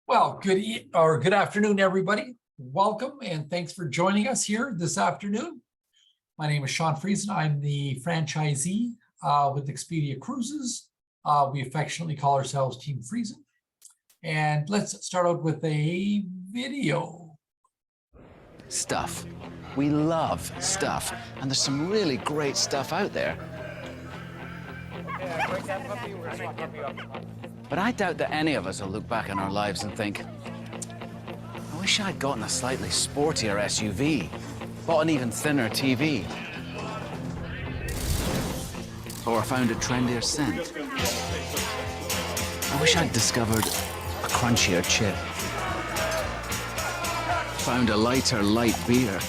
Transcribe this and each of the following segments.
Well, good afternoon, everybody. Welcome and thanks for joining us here this afternoon. My name is Sean Friesen. I'm the franchisee with Expedia Cruises. We affectionately call ourselves Team Friesen. And let's start out with a video. Stuff. We love stuff, and there's some really great stuff out there. But I doubt that any of us will look back on our lives and think, I wish I'd gotten a slightly sportier SUV, bought an even thinner TV, or found a trendier scent. I wish I'd discovered a crunchier chip, found a lighter light beer,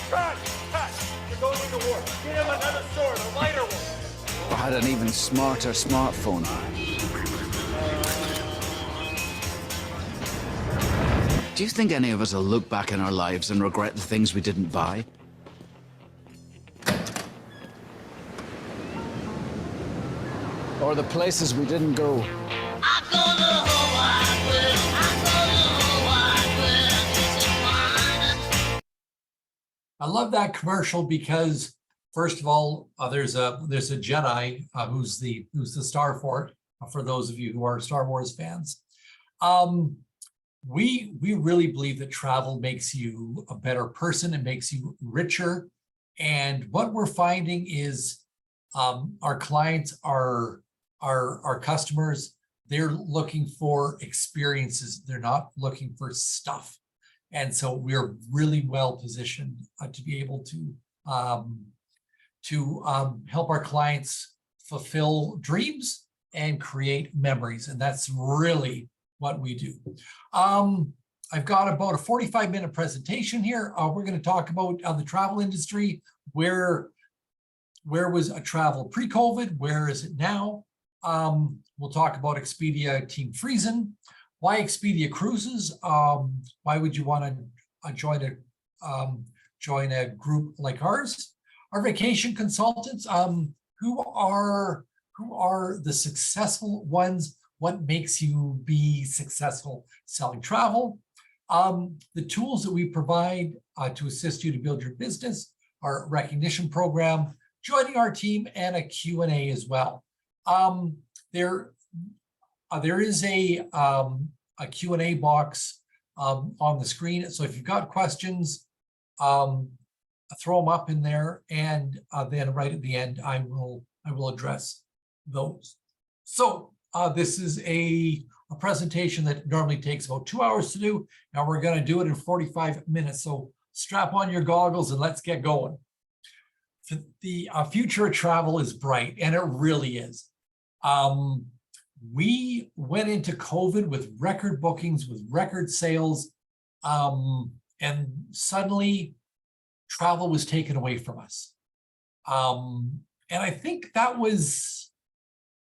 or had an even smarter smartphone. Do you think any of us will look back in our lives and regret the things we didn't buy? Or the places we didn't go? I love that commercial because, first of all, there's a Jedi who's the star for it. For those of you who are Star Wars fans, we really believe that travel makes you a better person. It makes you richer. And what we're finding is our clients, our customers, they're looking for experiences. They're not looking for stuff. And so we're really well positioned to be able to help our clients fulfill dreams and create memories. And that's really what we do. I've got about a 45-minute presentation here. We're going to talk about the travel industry. Where was travel pre-COVID? Where is it now? We'll talk about Expedia Team Friesen. Why Expedia Cruises? Why would you want to join a group like ours? Our vacation consultants. Who are the successful ones? What makes you be successful selling travel? The tools that we provide to assist you to build your business, our recognition program, joining our team, and a Q&A as well. There is a Q&A box on the screen. So if you've got questions, throw them up in there, and then right at the end, I will address those. So this is a presentation that normally takes about 2 hours to do. Now we're going to do it in 45 minutes. So strap on your goggles and let's get going. The future of travel is bright, and it really is. We went into COVID with record bookings, with record sales, and suddenly travel was taken away from us. And I think that was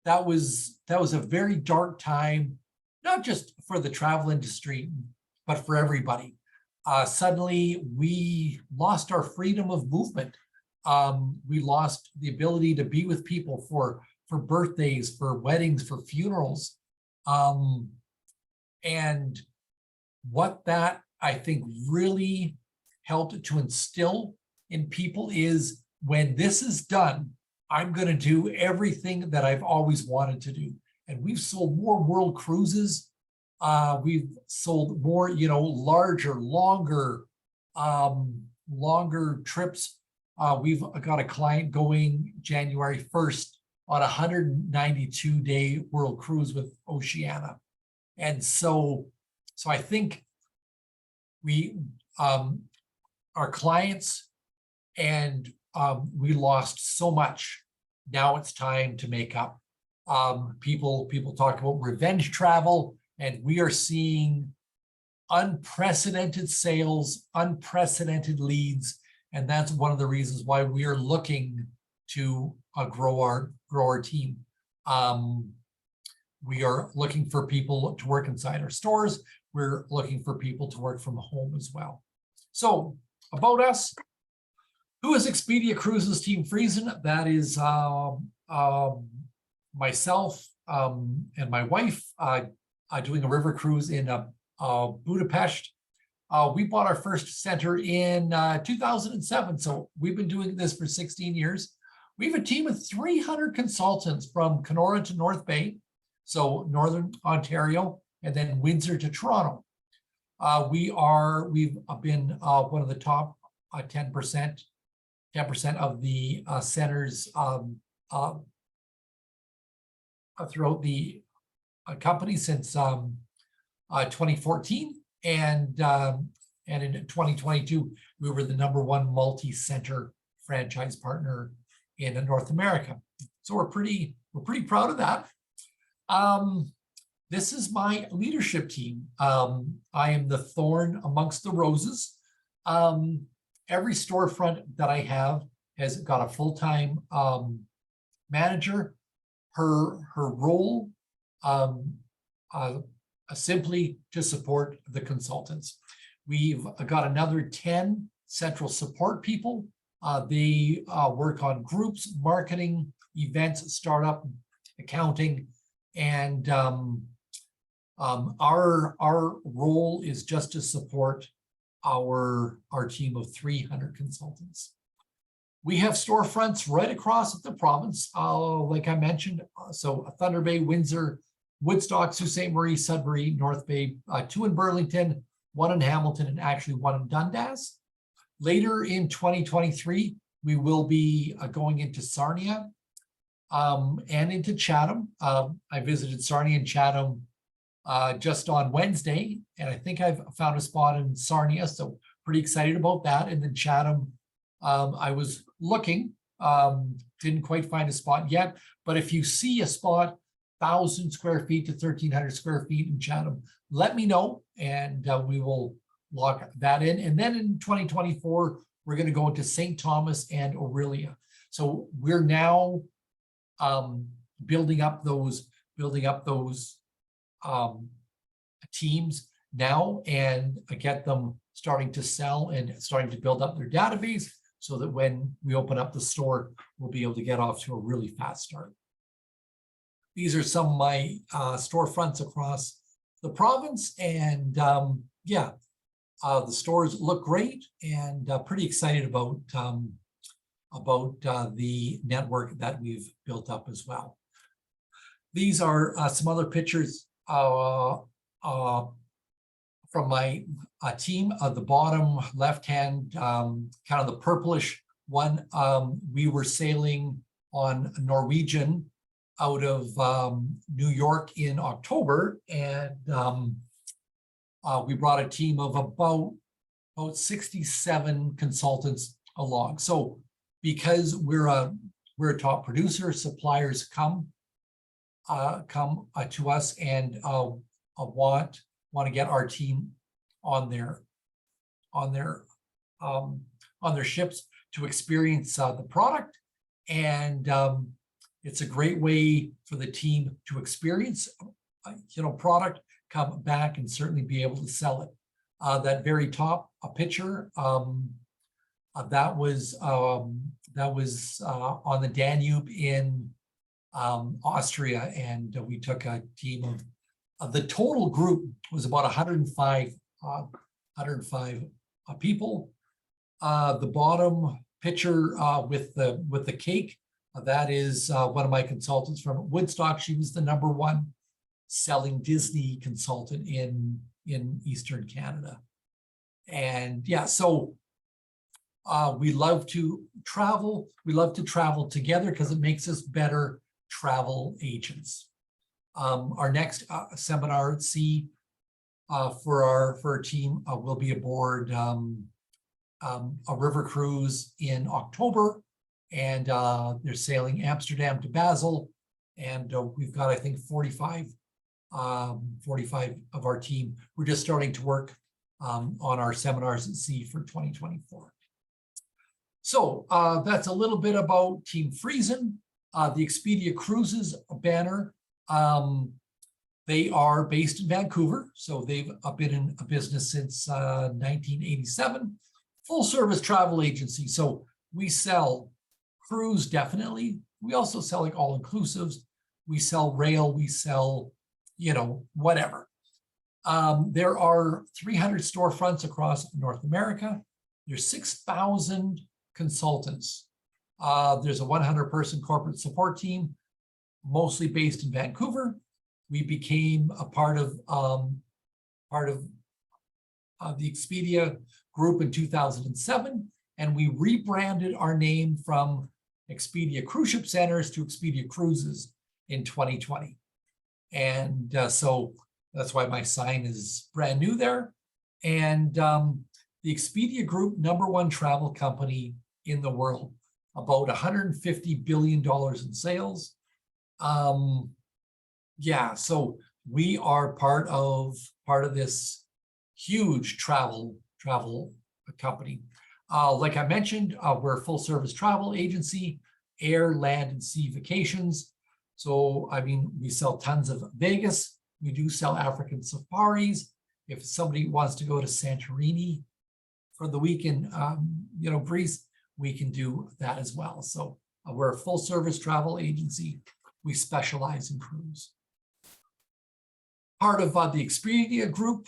a very dark time, not just for the travel industry, but for everybody. Suddenly, we lost our freedom of movement. We lost the ability to be with people for birthdays, for weddings, for funerals. And what that, I think, really helped to instill in people is, when this is done, I'm going to do everything that I've always wanted to do. And we've sold more world cruises. We've sold more, larger, longer trips. We've got a client going January 1st on a 192-day world cruise with Oceania. And so I think our clients, and we lost so much. Now it's time to make up. People talk about revenge travel, and we are seeing unprecedented sales, unprecedented leads, and that's one of the reasons why we are looking to grow our team. We are looking for people to work inside our stores. We're looking for people to work from home as well. So about us, who is Expedia Cruises Team Friesen? That is myself and my wife doing a river cruise in Budapest. We bought our first center in 2007. So we've been doing this for 16 years. We have a team of 300 consultants from Kenora to North Bay, so Northern Ontario, and then Windsor to Toronto. We've been one of the top 10% of the centers throughout the company since 2014, and in 2022 we were the #1 multi-center franchise partner in North America. So we're pretty proud of that. This is my leadership team. I am the thorn amongst the roses. Every storefront that I have has got a full-time manager. Her role simply to support the consultants. We've got another 10 central support people. They work on groups, marketing, events, startup, accounting, and our role is just to support our team of 300 consultants. We have storefronts right across the province, like I mentioned. So Thunder Bay, Windsor, Woodstock, Sault Ste. Marie, Sudbury, North Bay, 2 in Burlington, 1 in Hamilton, and actually 1 in Dundas. Later in 2023, we will be going into Sarnia and into Chatham. I visited Sarnia and Chatham just on Wednesday, and I think I've found a spot in Sarnia, so pretty excited about that. And then Chatham, I was looking, didn't quite find a spot yet, but if you see a spot 1,000 square feet to 1,300 square feet in Chatham, let me know, and we will lock that in. And then in 2024, we're going to go into St. Thomas and Orillia. So we're now building up those teams now, and get them starting to sell and starting to build up their database, so that when we open up the store, we'll be able to get off to a really fast start. These are some of my storefronts across the province, and the stores look great, and pretty excited about the network that we've built up as well. These are some other pictures from my team. The bottom left-hand, kind of the purplish one, we were sailing on Norwegian out of New York in October, and we brought a team of about 67 consultants along. So because we're a top producer, suppliers come to us and want to get our team on their ships to experience the product, and it's a great way for the team to experience product, come back, and certainly be able to sell it. That very top picture, that was on the Danube in Austria, and we took a team of the total group was about 105 people. The bottom picture with the cake, that is one of my consultants from Woodstock. She was the #1 selling Disney consultant in Eastern Canada. And yeah, so we love to travel. We love to travel together because it makes us better travel agents. Our next seminar at sea for our team will be aboard a river cruise in October, and they're sailing Amsterdam to Basel, and we've got, I think, 45 of our team. We're just starting to work on our seminars at sea for 2024. So that's a little bit about Team Friesen. The Expedia Cruises banner, they are based in Vancouver, so they've been in a business since 1987. Full service travel agency. So we sell cruise, definitely. We also sell like all inclusives. We sell rail, we sell, whatever. There are 300 storefronts across North America. There's 6,000 consultants. There's a 100-person corporate support team, mostly based in Vancouver. We became a part of the Expedia group in 2007, and we rebranded our name from Expedia Cruise Ship Centers to Expedia Cruises in 2020. And so that's why my sign is brand new there. And the Expedia Group, #1 travel company in the world, about $150 billion in sales. Yeah, so we are part of this huge travel company. Like I mentioned, we're a full service travel agency, air, land, and sea vacations. So, I mean, we sell tons of Vegas. We do sell African safaris. If somebody wants to go to Santorini for the weekend, Greece, we can do that as well. So we're a full service travel agency. We specialize in cruise. Part of the Expedia group,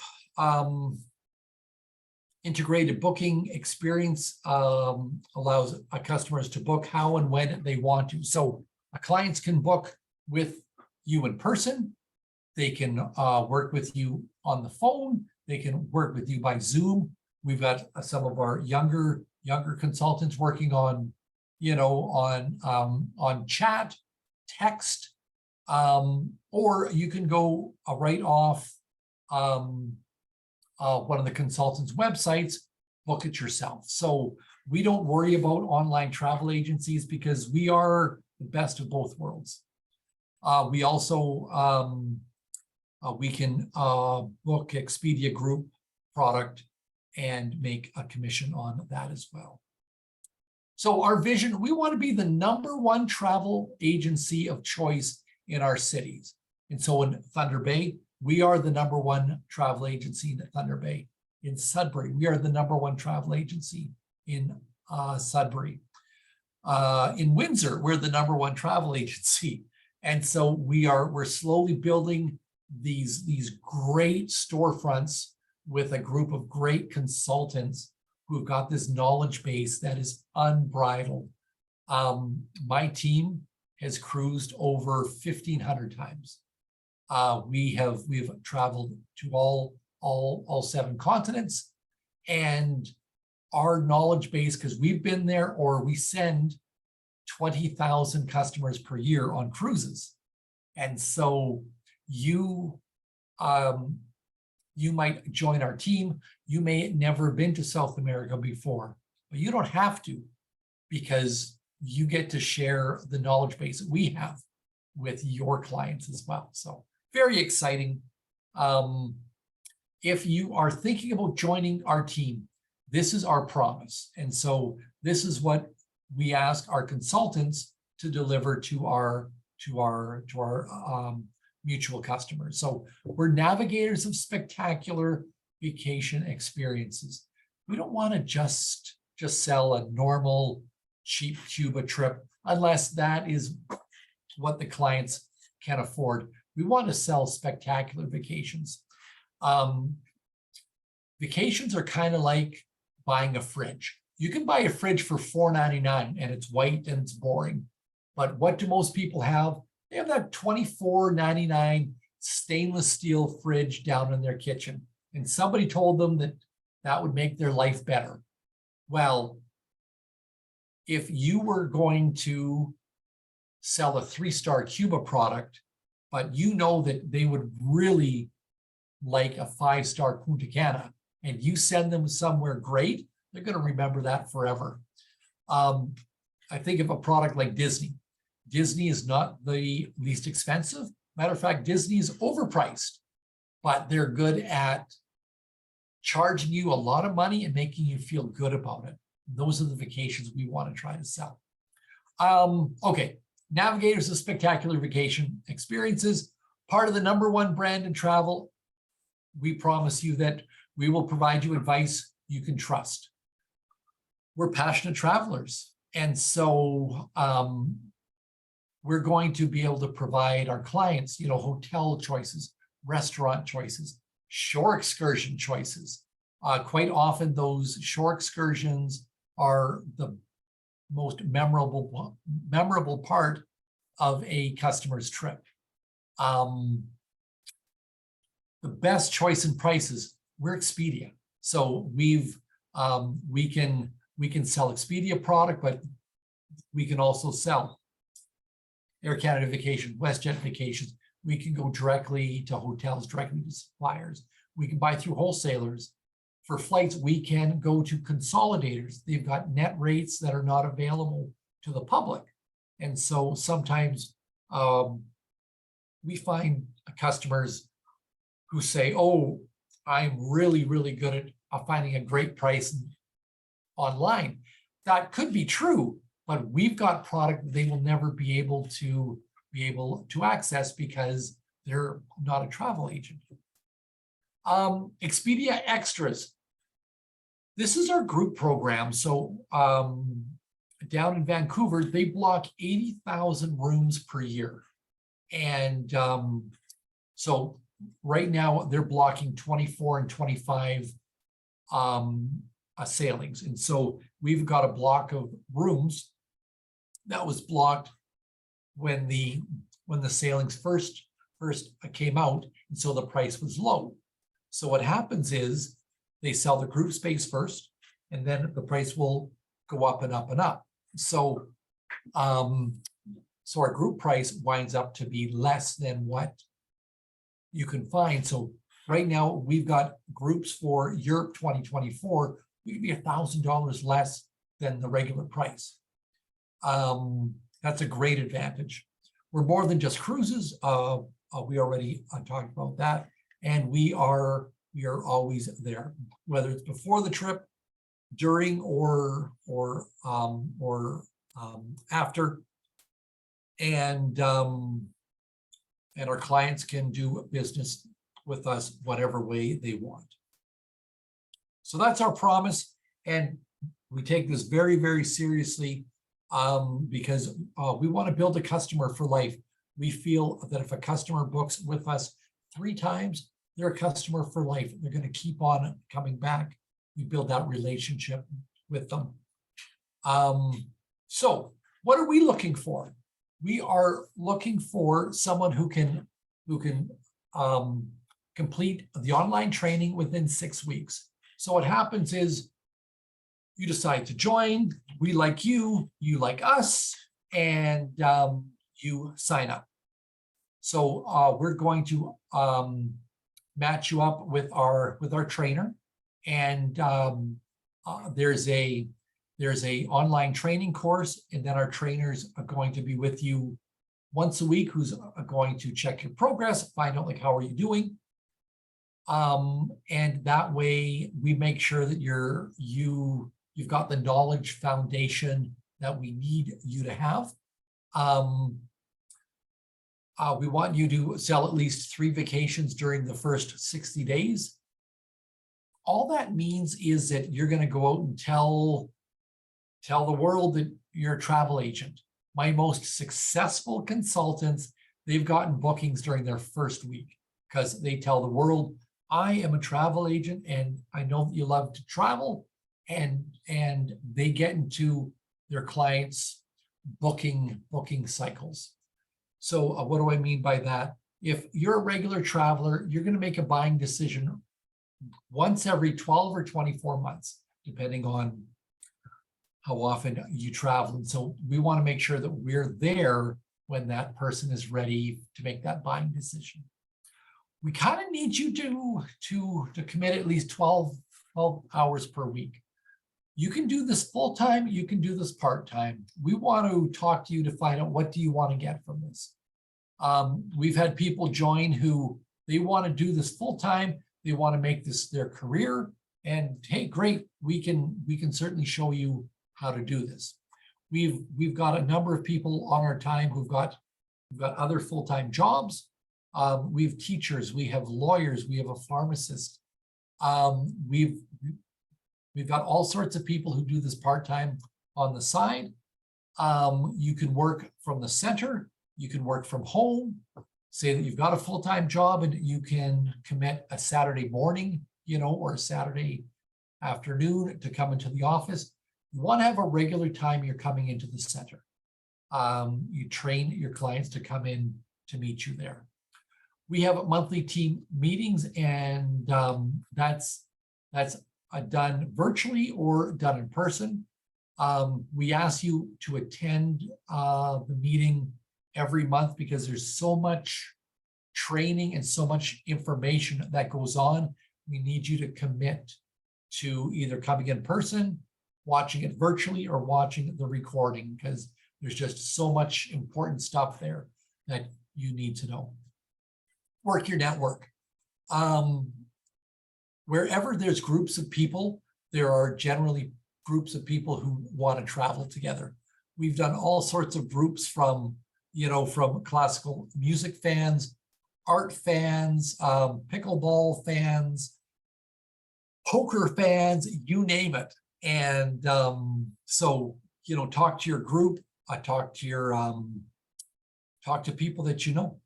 integrated booking experience allows customers to book how and when they want to. So clients can book with you in person. They can work with you on the phone. They can work with you by Zoom. We've got some of our younger consultants working on, on chat, text, or you can go right off one of the consultants' websites, book it yourself. So we don't worry about online travel agencies because we are the best of both worlds. We also we can book Expedia Group product and make a commission on that as well. So our vision, we want to be the #1 travel agency of choice in our cities. And so in Thunder Bay, we are the #1 travel agency in Thunder Bay. In Sudbury, we are the #1 travel agency in Sudbury. In Windsor, we're the #1 travel agency. And so we're slowly building these great storefronts with a group of great consultants who've got this knowledge base that is unbridled. My team has cruised over 1,500 times. We've traveled to all 7 continents, and our knowledge base, because we've been there, or we send 20,000 customers per year on cruises. And so you might join our team. You may never have been to South America before, but you don't have to, because you get to share the knowledge base that we have with your clients as well. So very exciting. If you are thinking about joining our team, this is our promise. And so this is what we ask our consultants to deliver to our mutual customers. So we're navigators of spectacular vacation experiences. We don't want to just sell a normal cheap Cuba trip unless that is what the clients can afford. We want to sell spectacular vacations. Vacations are kind of like buying a fridge. You can buy a fridge for $4.99 and it's white and it's boring. But what do most people have? They have that $24.99 stainless steel fridge down in their kitchen. And somebody told them that would make their life better. Well, if you were going to sell a 3-star Cuba product, but you know that they would really like a 5-star Punta Cana, and you send them somewhere great, they're going to remember that forever. I think of a product like Disney. Disney is not the least expensive. Matter of fact, Disney is overpriced, but they're good at charging you a lot of money and making you feel good about it. Those are the vacations we want to try to sell. Okay, Navigators of Spectacular Vacation Experiences, part of the #1 brand in travel. We promise you that we will provide you advice you can trust. We're passionate travelers, and so we're going to be able to provide our clients, hotel choices, restaurant choices, shore excursion choices. Quite often those shore excursions are the most memorable part of a customer's trip. The best choice in prices, we're Expedia. So we can sell Expedia product, but we can also sell Air Canada Vacation, WestJet Vacations. We can go directly to hotels, directly to suppliers. We can buy through wholesalers. For flights, we can go to consolidators. They've got net rates that are not available to the public. And so sometimes we find customers who say, oh, I'm really, really good at finding a great price online. That could be true, but we've got product they will never be able to access because they're not a travel agent. Expedia Extras. This is our group program. So down in Vancouver, they block 80,000 rooms per year. And so right now they're blocking 24 and 25 sailings. And so we've got a block of rooms that was blocked when the sailings first came out, and so the price was low. So what happens is they sell the group space first, and then the price will go up and up and up. So so our group price winds up to be less than what you can find. So right now we've got groups for Europe 2024, we could be $1,000 less than the regular price. That's a great advantage. We're more than just cruises. We already talked about that, and we are always there, whether it's before the trip, during, or after. And our clients can do business with us whatever way they want. So that's our promise, and we take this very, very seriously because we want to build a customer for life. We feel that if a customer books with us 3 times, they're a customer for life. They're going to keep on coming back. We build that relationship with them. So what are we looking for? We are looking for someone who can complete the online training within 6 weeks. So what happens is you decide to join, we like you, you like us, and you sign up. So we're going to match you up with our trainer, and there's a online training course, and then our trainers are going to be with you once a week, who's going to check your progress, find out like how are you doing, and that way we make sure that you've got the knowledge foundation that we need you to have. We want you to sell at least 3 vacations during the first 60 days. All that means is that you're going to go out and tell the world that you're a travel agent. My most successful consultants, they've gotten bookings during their first week because they tell the world, I am a travel agent and I know that you love to travel, and they get into their clients' booking cycles. So what do I mean by that? If you're a regular traveler, you're going to make a buying decision once every 12 or 24 months, depending on how often you travel. And so we want to make sure that we're there when that person is ready to make that buying decision. We kind of need you to commit at least 12 hours per week. You can do this full-time, you can do this part-time. We want to talk to you to find out what do you want to get from this. We've had people join who they want to do this full-time, they want to make this their career, and hey, great, we can certainly show you how to do this. We've got a number of people on our time we've got other full-time jobs. We have teachers, we have lawyers, we have a pharmacist. We've got all sorts of people who do this part-time on the side. You can work from the center, you can work from home. say that you've got a full-time job and you can commit a Saturday morning, or a Saturday afternoon to come into the office. You want to have a regular time you're coming into the center. You train your clients to come in to meet you there. We have monthly team meetings, and that's done virtually or done in person. We ask you to attend the meeting every month because there's so much training and so much information that goes on. We need you to commit to either coming in person, watching it virtually, or watching the recording, because there's just so much important stuff there that you need to know. Work your network. Wherever there's groups of people, there are generally groups of people who want to travel together. We've done all sorts of groups from classical music fans, art fans, pickleball fans, poker fans, you name it. And so, talk to your group, talk to people that you know.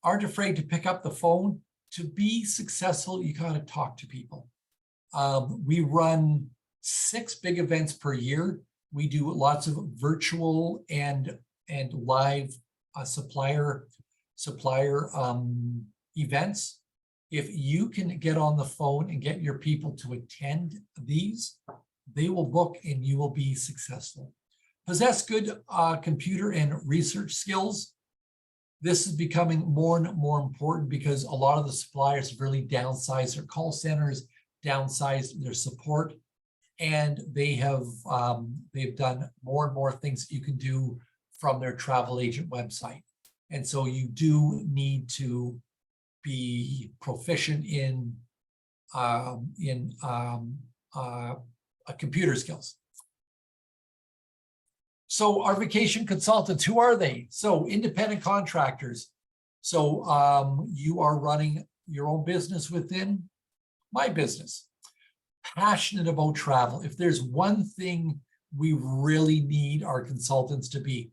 Aren't afraid to pick up the phone. To be successful, you got to talk to people. We run 6 big events per year. We do lots of virtual and live supplier events. If you can get on the phone and get your people to attend these, they will book and you will be successful. Possess good computer and research skills. This is becoming more and more important because a lot of the suppliers have really downsized their call centers, downsized their support, and they've done more and more things that you can do from their travel agent website. And so you do need to be proficient in computer skills. So our vacation consultants, who are they? So independent contractors. So you are running your own business within my business. Passionate about travel. If there's one thing we really need our consultants to be,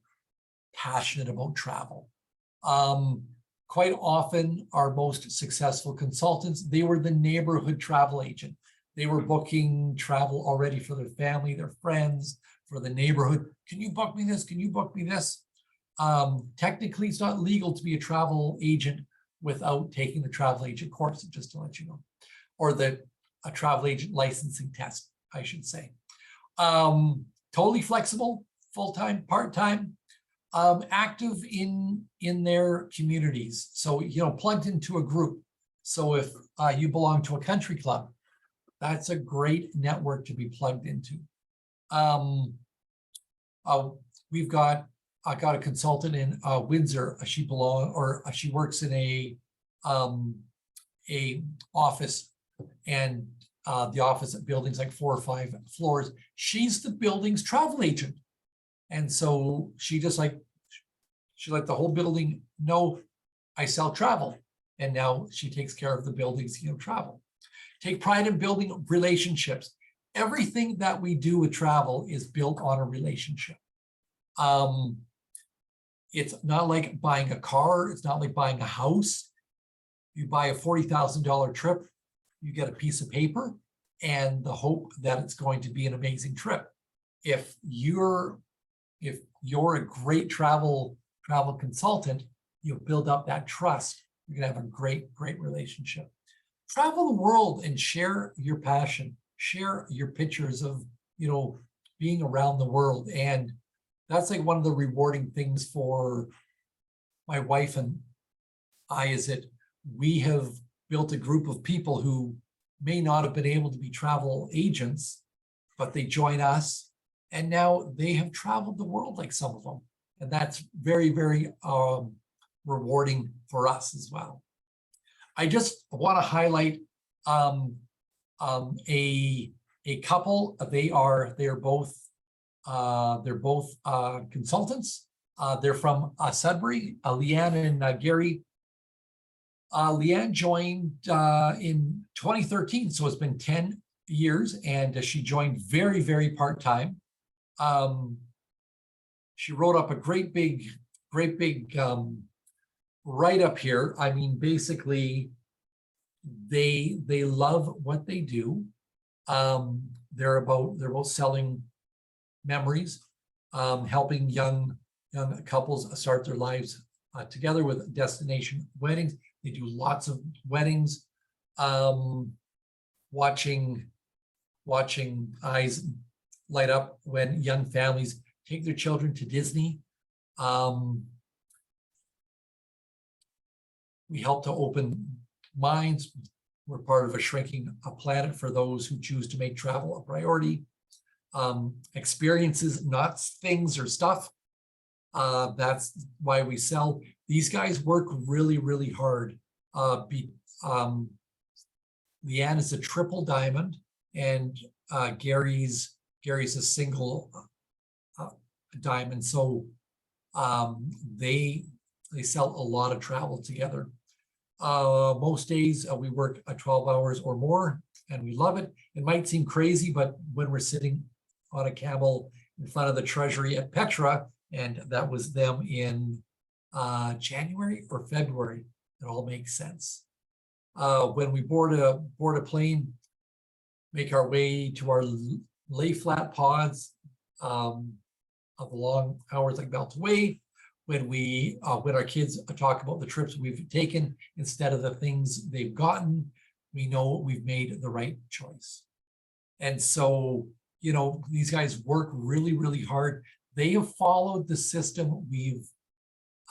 passionate about travel. Quite often our most successful consultants, they were the neighborhood travel agent. They were booking travel already for their family, their friends, for the neighborhood. Can you book me this? Can you book me this? Technically, it's not legal to be a travel agent without taking the travel agent course, just to let you know, or a travel agent licensing test, I should say. Totally flexible, full-time, part-time, active in their communities. So, plugged into a group. So if you belong to a country club, that's a great network to be plugged into. I got a consultant in Windsor. She works in a office, and the office building's like 4 or 5 floors. She's the building's travel agent. And so she let the whole building know I sell travel. And now she takes care of the building's travel. Take pride in building relationships. Everything that we do with travel is built on a relationship. It's not like buying a car. It's not like buying a house. You buy a $40,000 trip, you get a piece of paper and the hope that it's going to be an amazing trip. If you're a great travel consultant, you'll build up that trust. You're gonna have a great relationship. Travel the world and share your passion. Share your pictures of being around the world. And that's like one of the rewarding things for my wife and I, is that we have built a group of people who may not have been able to be travel agents, but they join us, and now they have traveled the world, like some of them. And that's very, very rewarding for us as well. I just want to highlight a couple. They're both consultants. They're from Sudbury, Leanne and Gary. Leanne joined in 2013, so it's been 10 years, and she joined very, very part-time. She wrote up a great big right up here, I mean, basically, they love what they do. They're about selling memories, helping young couples start their lives together with destination weddings. They do lots of weddings. Watching eyes light up when young families take their children to Disney. We help to open minds. We're part of a shrinking planet for those who choose to make travel a priority. Experiences, not things or stuff. That's why we sell. These guys work really, really hard. Leanne is a triple diamond, and Gary's a single diamond. So they sell a lot of travel together. Most days we work 12 hours or more, and we love it. It might seem crazy, but when we're sitting on a camel in front of the treasury at Petra, and that was them in January or February, it all makes sense. When we board a plane, make our way to our lay flat pods of the long hours like melt away. When our kids talk about the trips we've taken instead of the things they've gotten, we know we've made the right choice. And so, these guys work really, really hard. They have followed the system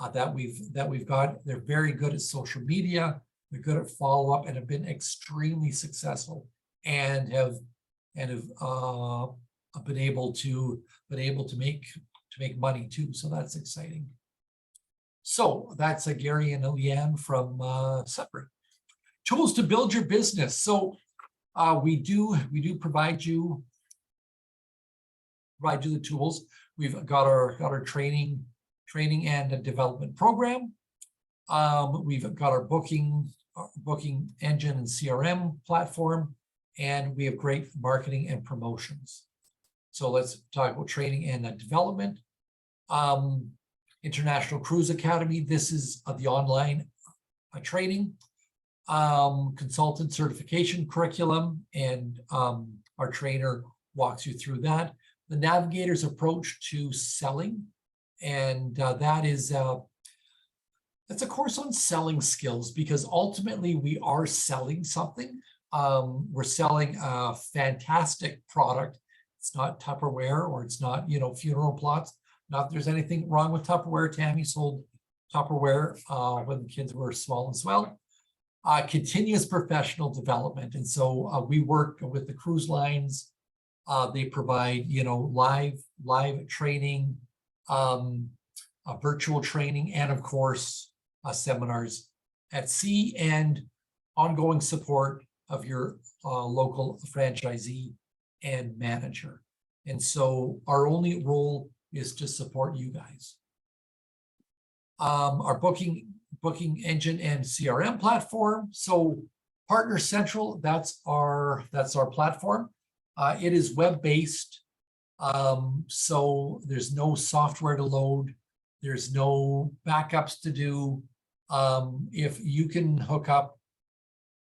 that we've got. They're very good at social media. They're good at follow up and have been extremely successful, and have been able to make money too. So that's exciting. So that's Gary and Leanne from Sudbury. Tools to build your business. So we do provide you the tools. We've got our training and development program. We've got our booking engine and CRM platform, and we have great marketing and promotions. So let's talk about training and development. International Cruise Academy. This is the online training, consultant certification curriculum, and our trainer walks you through that. The Navigators approach to selling, and that's a course on selling skills, because ultimately we are selling something. We're selling a fantastic product. It's not Tupperware, or it's not, funeral plots. Not that there's anything wrong with Tupperware. Tammy sold Tupperware when the kids were small as well. Continuous professional development. And so we work with the cruise lines. They provide, live training, virtual training, and of course, seminars at sea, and ongoing support of your local franchisee and manager. And so our only role is to support you guys. Our booking engine and CRM platform. So Partner Central, that's our platform. It is web-based. So there's no software to load. There's no backups to do. If you can hook up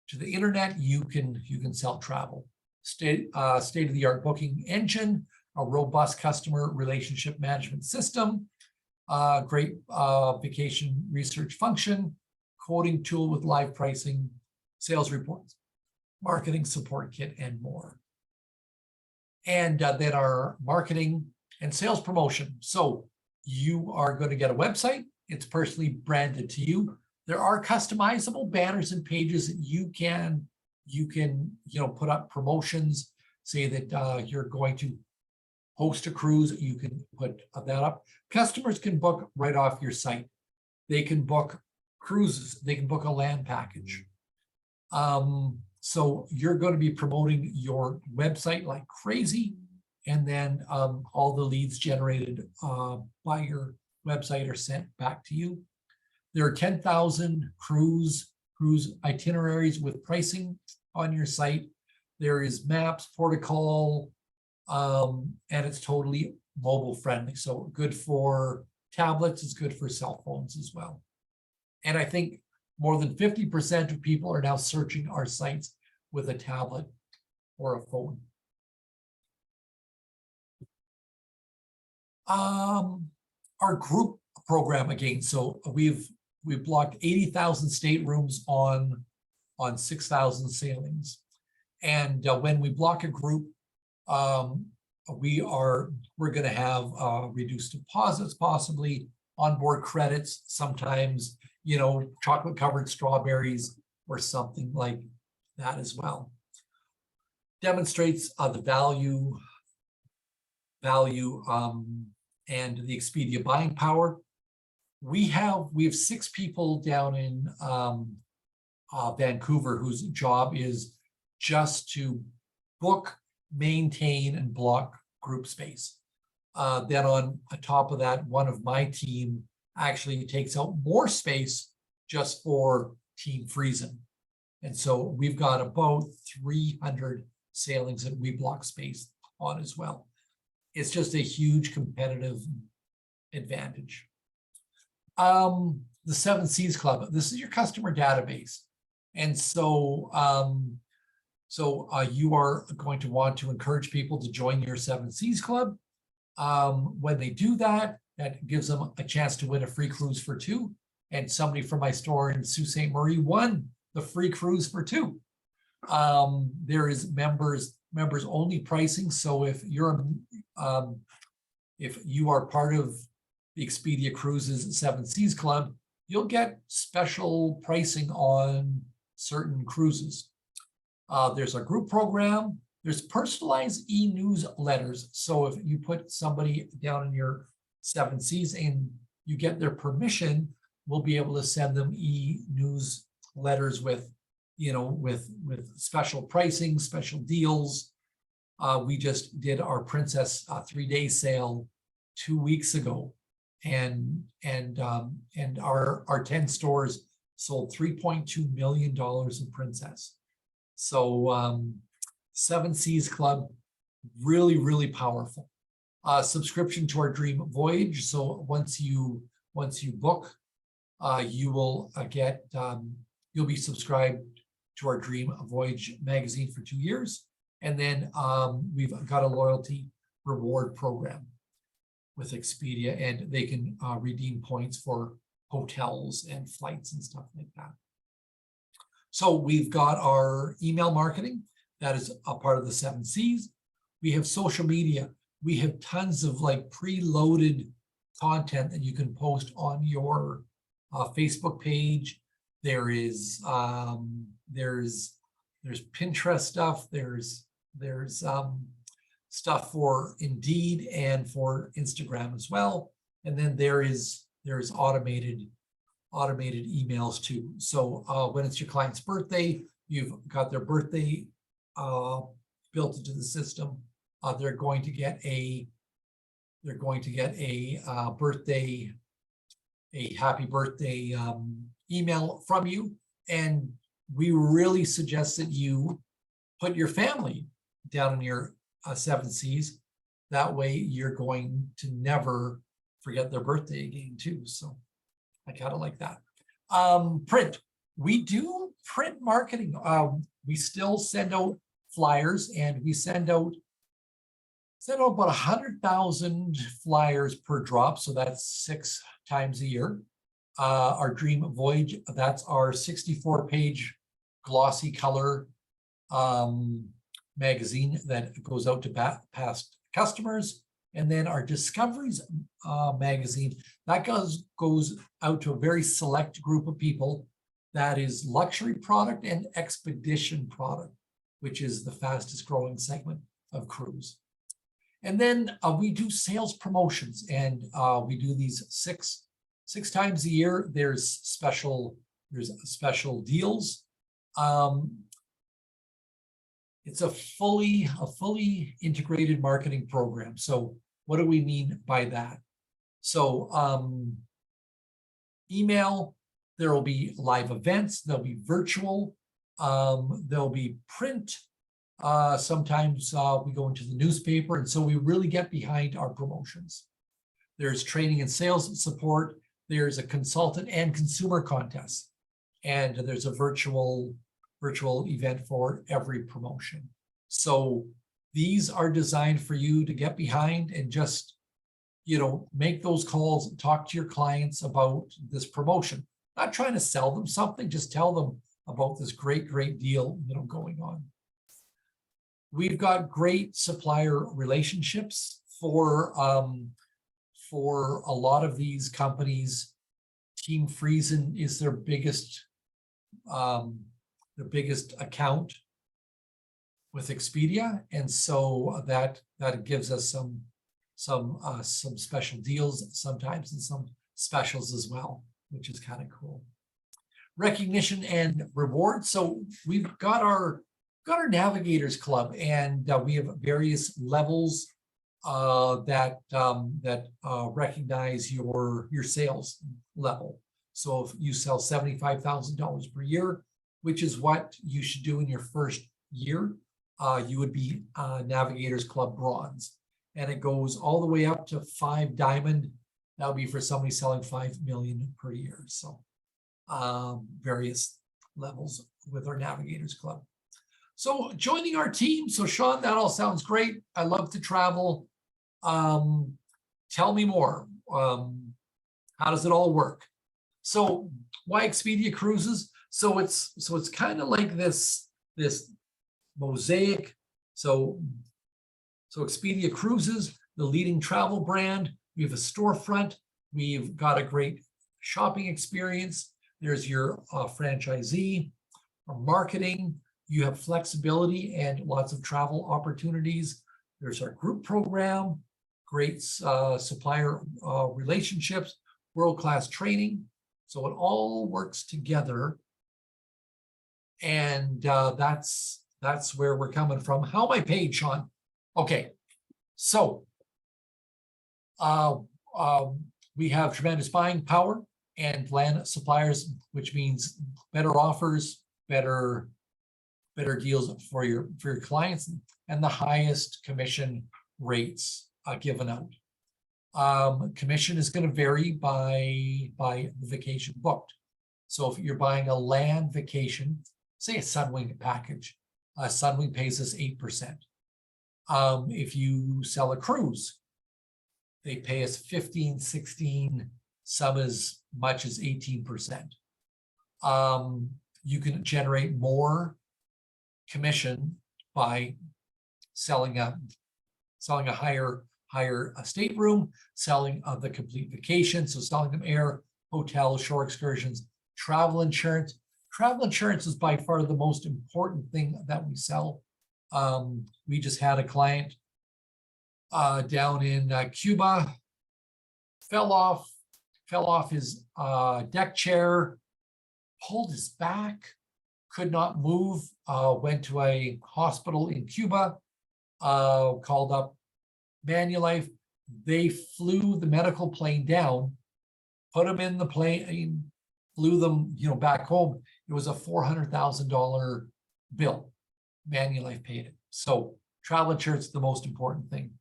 to the internet, you can sell travel. State-of-the-art booking engine, a robust customer relationship management system, great vacation research function, quoting tool with live pricing, sales reports, marketing support kit, and more. And then our marketing and sales promotion. So you are going to get a website. It's personally branded to you. There are customizable banners and pages that you can put up promotions. Say that you're going to host a cruise, you can put that up. Customers can book right off your site. They can book cruises. They can book a land package. So you're going to be promoting your website like crazy, and then all the leads generated by your website are sent back to you. There are 10,000 cruise itineraries with pricing on your site. There is maps, protocol, and it's totally mobile friendly. So good for tablets, it's good for cell phones as well. And I think more than 50% of people are now searching our sites with a tablet or a phone. Our group program again. So we've blocked 80,000 staterooms on 6,000 sailings. And when we block a group, we're going to have reduced deposits, possibly onboard credits, sometimes, you know, chocolate covered strawberries or something like that as well. Demonstrates the value and the Expedia buying power. We have 6 people down in Vancouver whose job is just to book, maintain, and block group space. Then on top of that, one of my team actually takes out more space just for team freezing. And so we've got about 300 sailings that we block space on as well. It's just a huge competitive advantage. The 7 Seas Club, this is your customer database. And so, you are going to want to encourage people to join your 7 Seas Club. When they do that, that gives them a chance to win a free cruise for 2. And somebody from my store in Sault Ste. Marie won the free cruise for 2. There is members only pricing. So if you are part of the Expedia Cruises 7 Seas Club, you'll get special pricing on certain cruises. There's a group program. There's personalized e-newsletters. So if you put somebody down in your 7 Seas and you get their permission, we'll be able to send them e-newsletters with, you know, with special pricing, special deals. We just did our Princess 3-day sale 2 weeks ago, and our 10 stores sold $3.2 million in Princess. So 7 Seas Club, really, really powerful. Subscription to our Dream Voyage. So once you book, you will get you'll be subscribed to our Dream Voyage magazine for 2 years. And then we've got a loyalty reward program with Expedia, and they can redeem points for hotels and flights and stuff like that. So we've got our email marketing. That is a part of the 7 Cs. We have social media. We have tons of like preloaded content that you can post on your Facebook page. There's Pinterest stuff. There's stuff for Indeed and for Instagram as well. And then there's automated emails too. So when it's your client's birthday, you've got their birthday built into the system. They're going to get a happy birthday email from you. And we really suggest that you put your family down in your 7 Cs. That way you're going to never forget their birthday again too. So I kind of like that. Print. We do print marketing. We still send out flyers, and we send out about 100,000 flyers per drop. So that's 6 times a year. Our Dream Voyage, that's our 64-page glossy color magazine that goes out to past customers. And then our Discoveries magazine, that goes out to a very select group of people. That is luxury product and expedition product, which is the fastest growing segment of cruise. And then we do sales promotions, and we do these six times a year. There's special deals. It's a fully integrated marketing program. So what do we mean by that? So email, there will be live events, there'll be virtual, there'll be print. Sometimes we go into the newspaper, and so we really get behind our promotions. There's training and sales support. there's a consultant and consumer contest, and there's a virtual event for every promotion. So these are designed for you to get behind and just, make those calls, talk to your clients about this promotion. Not trying to sell them something, just tell them about this great deal, going on. We've got great supplier relationships for a lot of these companies. Team Friesen is their biggest account with Expedia, and so that gives us some special deals sometimes, and some specials as well, which is kind of cool. Recognition and reward. So we've got our Navigators Club, and we have various levels that recognize your sales level. So if you sell $75,000 per year, which is what you should do in your first year, you would be Navigators Club Bronze, and it goes all the way up to 5 Diamond. That would be for somebody selling 5 million per year. So various levels with our Navigators Club. So joining our team. So Sean, that all sounds great. I love to travel. Tell me more. How does it all work? So why Expedia Cruises? So it's kind of like this mosaic. So Expedia Cruises, the leading travel brand. We have a storefront. We've got a great shopping experience. There's your franchisee, our marketing. You have flexibility and lots of travel opportunities. There's our group program, great supplier relationships, world-class training. So it all works together. And that's where we're coming from. How am I paid, Sean? Okay, so we have tremendous buying power and land suppliers, which means better offers, better deals for your clients, and the highest commission rates given out. Commission is going to vary by the vacation booked. So if you're buying a land vacation, say a Sunwing package, Sunwing pays us 8%. If you sell a cruise, they pay us 15, 16, some as much as 18%. You can generate more commission by selling a higher stateroom, selling the complete vacation, so selling them air, hotel, shore excursions, travel insurance. Travel insurance is by far the most important thing that we sell. We just had a client down in Cuba, fell off his deck chair, pulled his back, could not move, went to a hospital in Cuba, called up Manulife. They flew the medical plane down, put him in the plane, flew them, back home. It was a $400,000 bill. Manulife paid it. So travel insurance is the most important thing.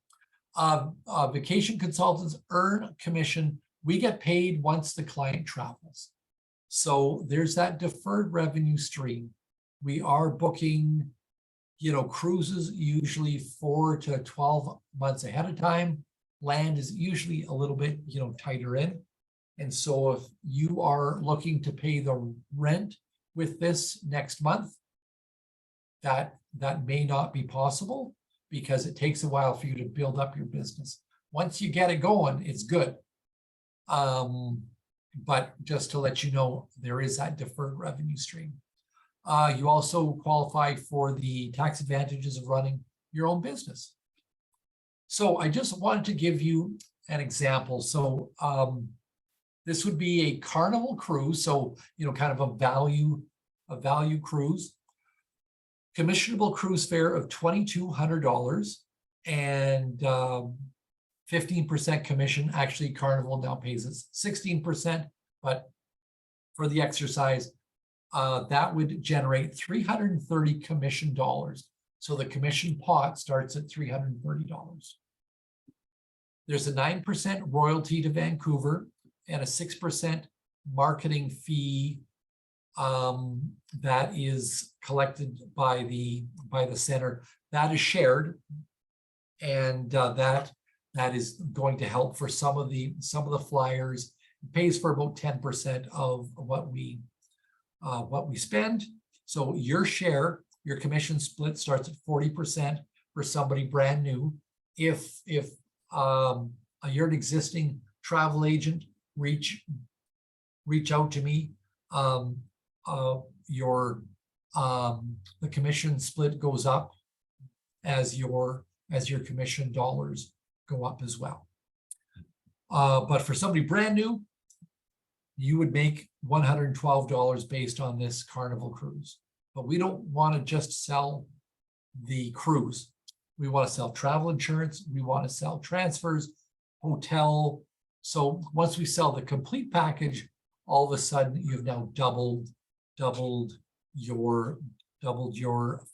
Vacation consultants earn commission. We get paid once the client travels. So there's that deferred revenue stream. We are booking, cruises usually 4 to 12 months ahead of time. Land is usually a little bit, tighter in. And so if you are looking to pay the rent with this next month, that may not be possible because it takes a while for you to build up your business. Once you get it going, it's good. But just to let you know, there is that deferred revenue stream. You also qualify for the tax advantages of running your own business. So I just wanted to give you an example. So this would be a Carnival cruise. So, kind of a value cruise. Commissionable cruise fare of $2,200 and 15% commission. Actually, Carnival now pays us 16%, but for the exercise, that would generate $330 commission dollars. So the commission pot starts at $330. There's a 9% royalty to Vancouver and a 6% marketing fee that is collected by the center. That is shared, and that is going to help for some of the flyers. It pays for about 10% of what we spend. So your share, your commission split starts at 40% for somebody brand new. If you're an existing travel agent, reach out to me. The commission split goes up as your commission dollars go up as well. But for somebody brand new, you would make $112 based on this Carnival cruise. But we don't want to just sell the cruise. We want to sell travel insurance. We want to sell transfers, hotel. So once we sell the complete package, all of a sudden you've now doubled your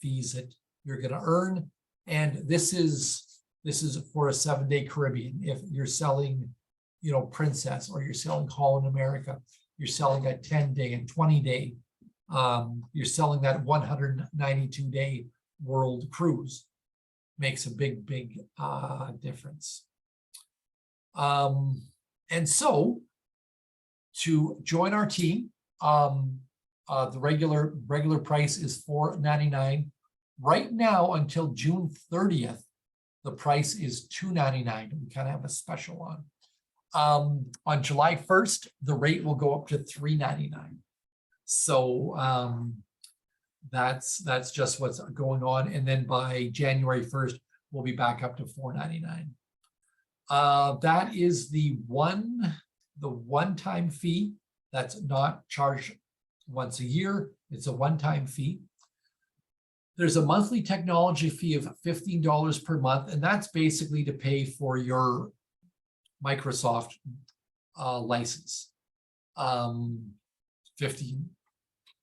fees that you're going to earn. And this is for a 7-day Caribbean. If you're selling, Princess, or you're selling Holland America, you're selling a 10-day and 20-day, you're selling that 192-day world cruise. Makes a big difference. And so to join our team, the regular price is $4.99. Right now until June 30th, the price is $2.99. We kind of have a special on. On July 1st, the rate will go up to $3.99. So that's just what's going on. And then by January 1st, we'll be back up to $4.99. That is the one-time fee. That's not charged once a year. It's a one-time fee. There's a monthly technology fee of $15 per month, and that's basically to pay for your Microsoft license. $15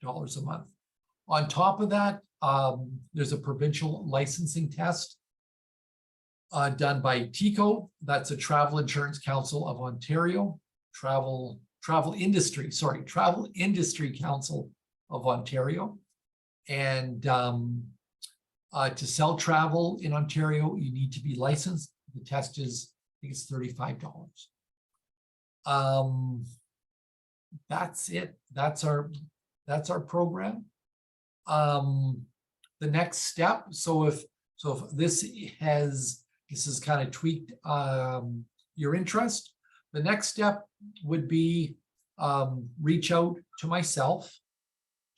a month. On top of that, there's a provincial licensing test done by TICO. That's a Travel Insurance Council of Ontario. Travel Industry Council of Ontario. And to sell travel in Ontario, you need to be licensed. The test is, I think it's $35. That's it. That's our program. The next step. So if this has kind of tweaked your interest, the next step would be reach out to myself,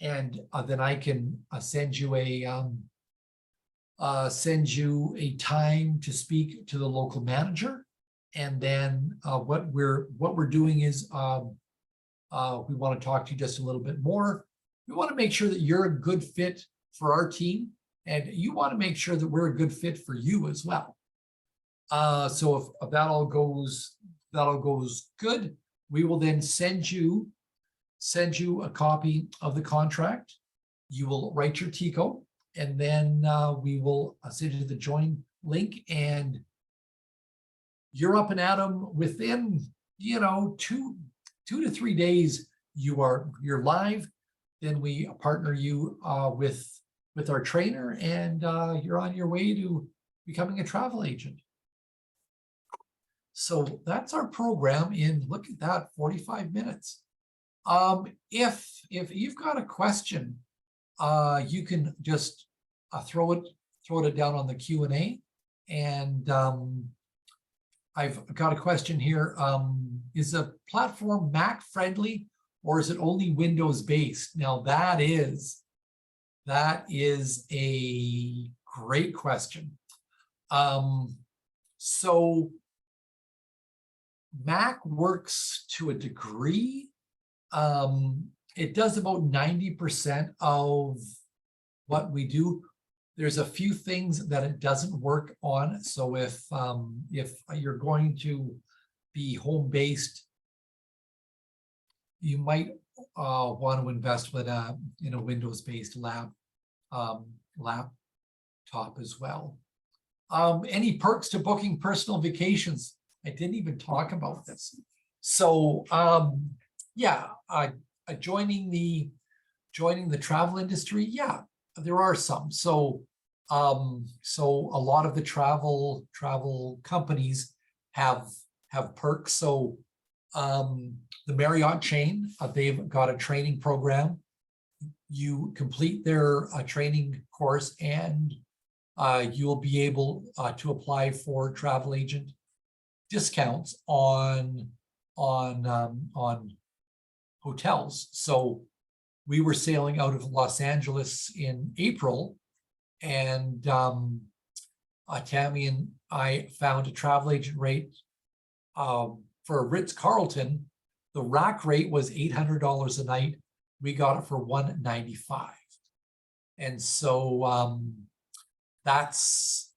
and then I can send you a time to speak to the local manager. And then what we're doing is we want to talk to you just a little bit more. We want to make sure that you're a good fit for our team, and you want to make sure that we're a good fit for you as well. So if that all goes good, we will then send you a copy of the contract. You will write your TICO, and then we will send you the join link, and you're up and at 'em within 2 to 3 days. You're live. Then we partner you with our trainer, and you're on your way to becoming a travel agent. So that's our program in, look at that, 45 minutes. If you've got a question, you can just throw it down on the Q&A. And I've got a question here. Is the platform Mac friendly, or is it only Windows based? Now that is a great question. So Mac works to a degree. It does about 90% of what we do. There's a few things that it doesn't work on. So if you're going to be home-based, you might want to invest in a Windows-based laptop as well. Any perks to booking personal vacations? I didn't even talk about this. So yeah, joining the travel industry, yeah, there are some. So so a lot of the travel companies have perks. So the Marriott chain, they've got a training program. You complete their training course, and you will be able to apply for travel agent discounts on hotels. So we were sailing out of Los Angeles in April, and Tammy and I found a travel agent rate for a Ritz-Carlton. The rack rate was $800 a night. We got it for $195, and so that's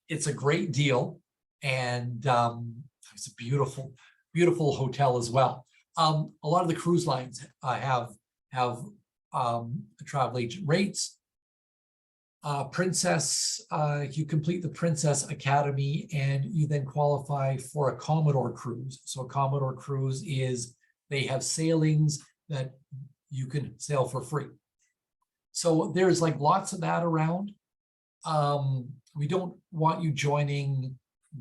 it's a great deal, and it's a beautiful hotel as well. A lot of the cruise lines have travel agent rates. Princess, you complete the Princess Academy, and you then qualify for a Commodore cruise. So a Commodore cruise is, they have sailings that you can sail for free. So there's like lots of that around. We don't want you joining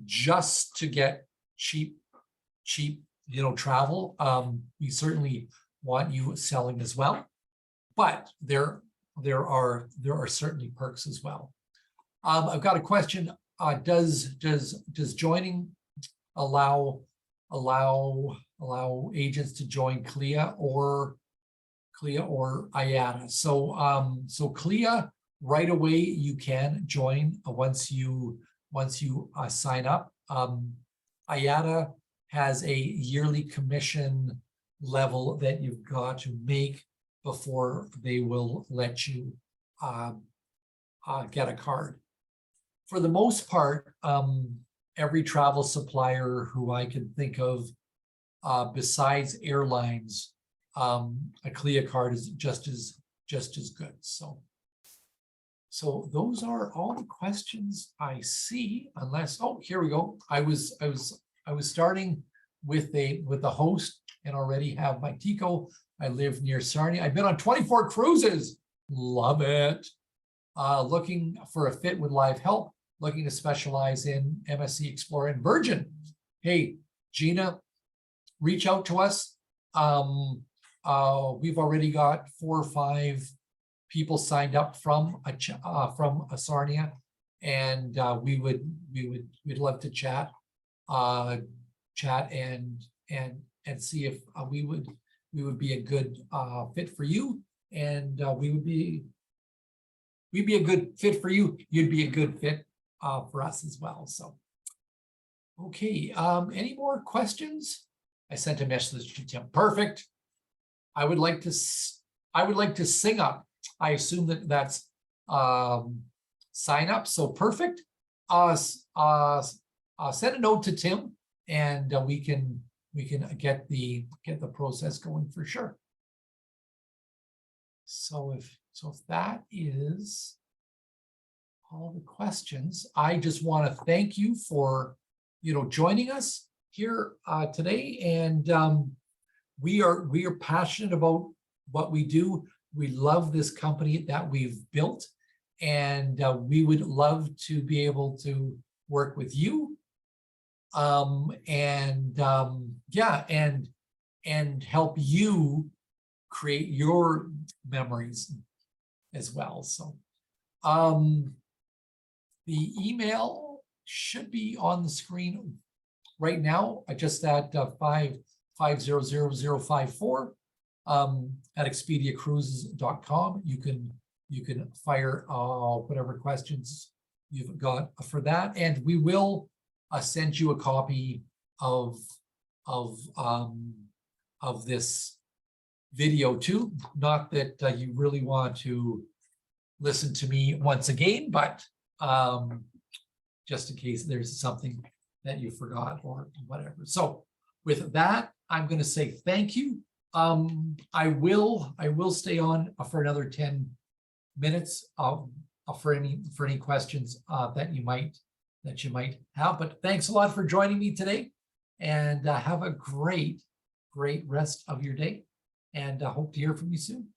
just to get cheap, travel. We certainly want you selling as well, but there are certainly perks as well. I've got a question. Does joining allow agents to join CLIA or IATA? So CLIA, right away you can join once you sign up. IATA has a yearly commission level that you've got to make before they will let you get a card. For the most part, every travel supplier who I can think of, besides airlines, a CLIA card is just as good. So those are all the questions I see, unless, oh, here we go. I was starting with the host, and already have my Tico. I live near Sarnia. I've been on 24 cruises. Love it. Looking for a fit with live help, looking to specialize in MSC Explorer and Virgin. Hey, Gina, reach out to us. We've already got 4 or 5 people signed up from Sarnia, and we'd love to chat and see if we would be a good fit for you, and we'd be a good fit for you. You'd be a good fit for us as well. So, okay. Any more questions? I sent a message to Tim. Perfect. I would like to sing up. I assume that's sign up. So perfect. Send a note to Tim, and we can get the process going for sure. So if that is all the questions, I just want to thank you for joining us here today, and we are passionate about what we do. We love this company that we've built, and we would love to be able to work with you, and help you create your memories as well. So the email should be on the screen right now, just at 5500054 at expediacruises.com. You can fire whatever questions you've got for that, and we will send you a copy of this video too. Not that you really want to listen to me once again, but just in case there's something that you forgot or whatever. So with that, I'm going to say thank you. I will stay on for another 10 minutes for any questions that you might have. But thanks a lot for joining me today. and have a great rest of your day. And hope to hear from you soon.